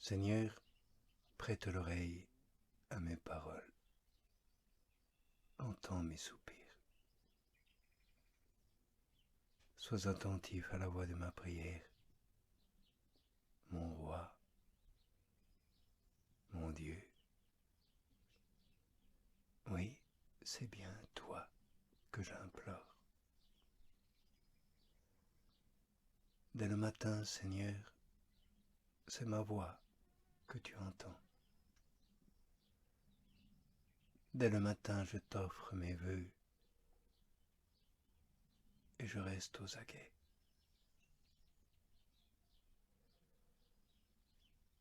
Seigneur, prête l'oreille à mes paroles, entends mes soupirs. Sois attentif à la voix de ma prière, mon roi, mon Dieu. Oui, c'est bien toi que j'implore. Dès le matin, Seigneur, c'est ma voix que tu entends. Dès le matin, je t'offre mes vœux et je reste aux aguets.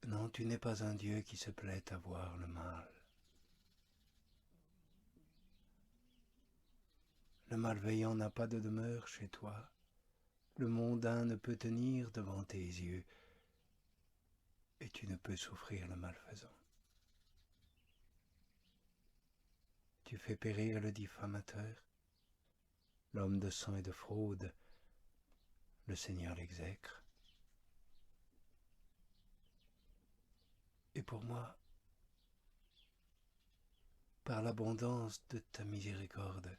Non, tu n'es pas un Dieu qui se plaît à voir le mal. Le malveillant n'a pas de demeure chez toi. Le mondain ne peut tenir devant tes yeux et tu ne peux souffrir le malfaisant. Tu fais périr le diffamateur, l'homme de sang et de fraude, le Seigneur l'exècre. Et pour moi, par l'abondance de ta miséricorde,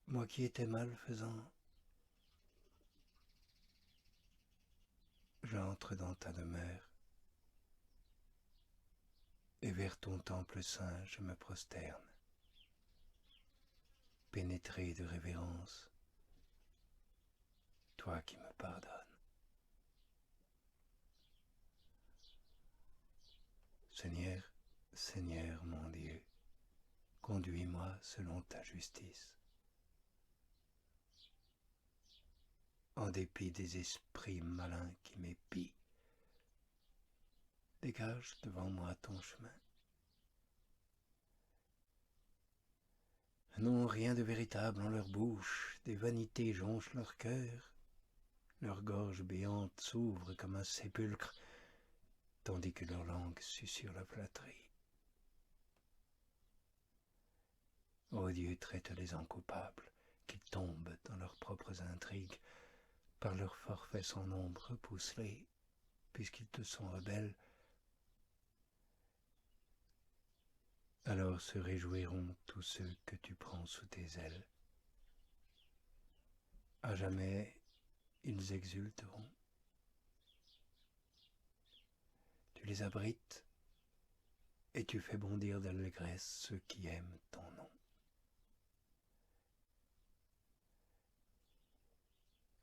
moi qui étais malfaisant, j'entre dans ta demeure, et vers ton temple saint je me prosterne, pénétré de révérence, toi qui me pardonnes. Seigneur, Seigneur mon Dieu, conduis-moi selon ta justice. En dépit des esprits malins qui m'épient, dégage devant moi ton chemin. Non, rien de véritable en leur bouche, des vanités jonchent leur cœur, leur gorge béante s'ouvre comme un sépulcre, tandis que leur langue susurre la flatterie. Ô Dieu, traite-les en coupables, qu'ils tombent dans leurs propres intrigues, par leurs forfaits sans nombre, repousse-les, puisqu'ils te sont rebelles. Alors se réjouiront tous ceux que tu prends sous tes ailes. À jamais, ils exulteront. Tu les abrites et tu fais bondir d'allégresse ceux qui aiment ton nom.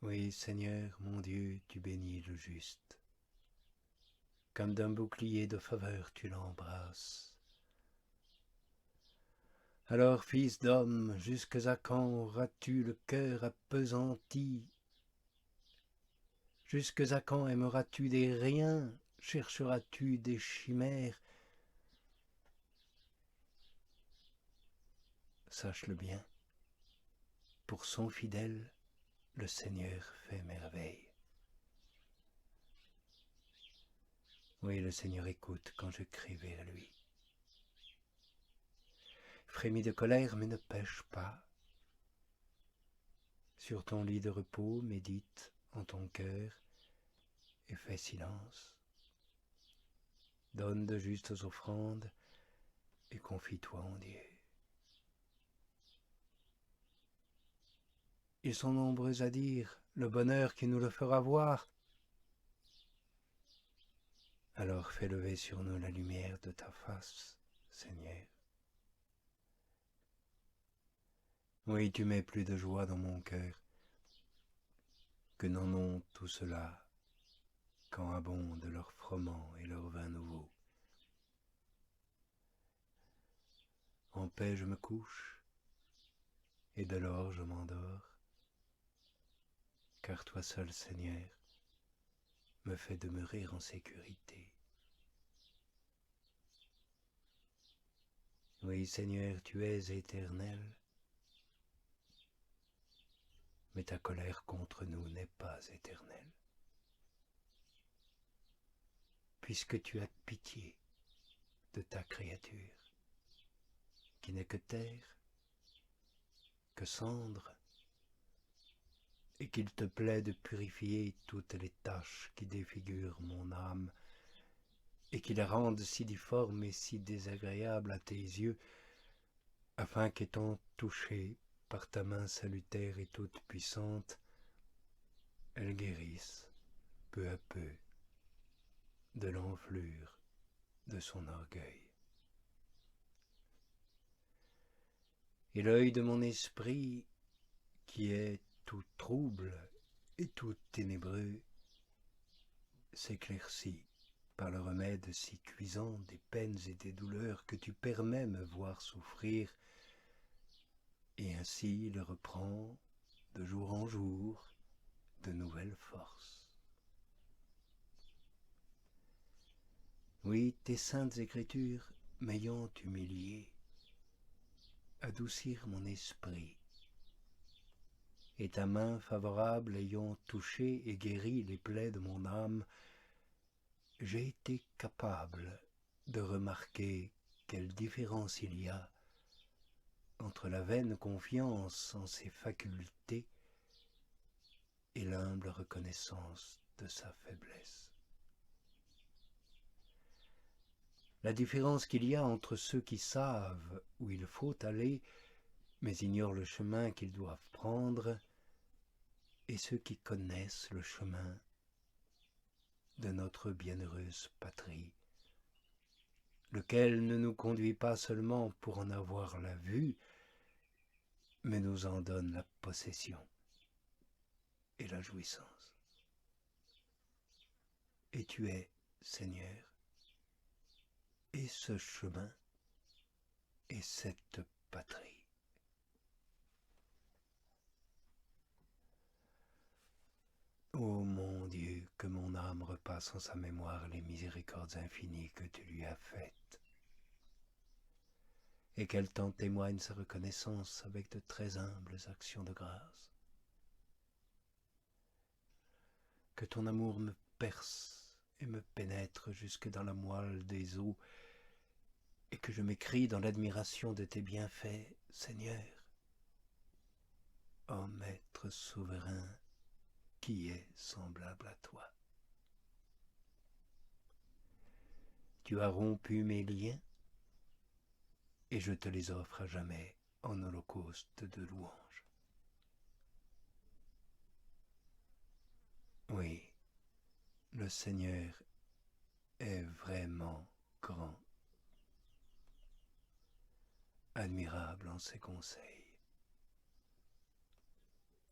Oui, Seigneur, mon Dieu, tu bénis le juste. Comme d'un bouclier de faveur tu l'embrasses. Alors, fils d'homme, jusque à quand auras-tu le cœur appesanti? Jusque à quand aimeras-tu des riens? Chercheras-tu des chimères? Sache-le bien, pour son fidèle, le Seigneur fait merveille. Oui, le Seigneur écoute quand je crie vers lui. Frémis de colère, mais ne pêche pas. Sur ton lit de repos, médite en ton cœur et fais silence. Donne de justes offrandes et confie-toi en Dieu. Ils sont nombreux à dire le bonheur qui nous le fera voir. Alors fais lever sur nous la lumière de ta face, Seigneur. Oui, tu mets plus de joie dans mon cœur que n'en ont tout cela quand abondent leurs froment et leurs vins nouveaux. En paix je me couche, et de l'or je m'endors, car toi seul, Seigneur, me fais demeurer en sécurité. Oui, Seigneur, tu es éternel, mais ta colère contre nous n'est pas éternelle. Puisque tu as pitié de ta créature, qui n'est que terre, que cendre et qu'il te plaît de purifier toutes les taches qui défigurent mon âme, et qui la rendent si difforme et si désagréable à tes yeux, afin qu'étant touchée par ta main salutaire et toute puissante, elle guérisse peu à peu de l'enflure de son orgueil. Et l'œil de mon esprit, qui est tout trouble et tout ténébreux, s'éclaircit par le remède si cuisant des peines et des douleurs que tu permets me voir souffrir, et ainsi il reprend de jour en jour de nouvelles forces. Oui, tes saintes écritures m'ayant humilié, adoucirent mon esprit, et ta main favorable ayant touché et guéri les plaies de mon âme, j'ai été capable de remarquer quelle différence il y a entre la vaine confiance en ses facultés et l'humble reconnaissance de sa faiblesse. La différence qu'il y a entre ceux qui savent où il faut aller, mais ignorent le chemin qu'ils doivent prendre, et ceux qui connaissent le chemin de notre bienheureuse patrie, lequel ne nous conduit pas seulement pour en avoir la vue, mais nous en donne la possession et la jouissance. Et tu es, Seigneur, et ce chemin et cette patrie. Ô mon Dieu, que mon âme repasse en sa mémoire les miséricordes infinies que tu lui as faites, et qu'elle t'en témoigne sa reconnaissance avec de très humbles actions de grâce. Que ton amour me perce et me pénètre jusque dans la moelle des os, et que je m'écrie dans l'admiration de tes bienfaits, Seigneur. Ô Maître souverain, qui est semblable à toi? Tu as rompu mes liens, et je te les offre à jamais en holocauste de louange. Oui, le Seigneur est vraiment grand, admirable en ses conseils,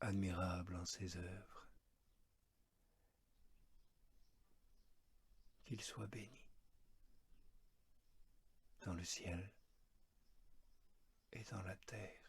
admirable en ses œuvres. Qu'il soit béni dans le ciel et dans la terre.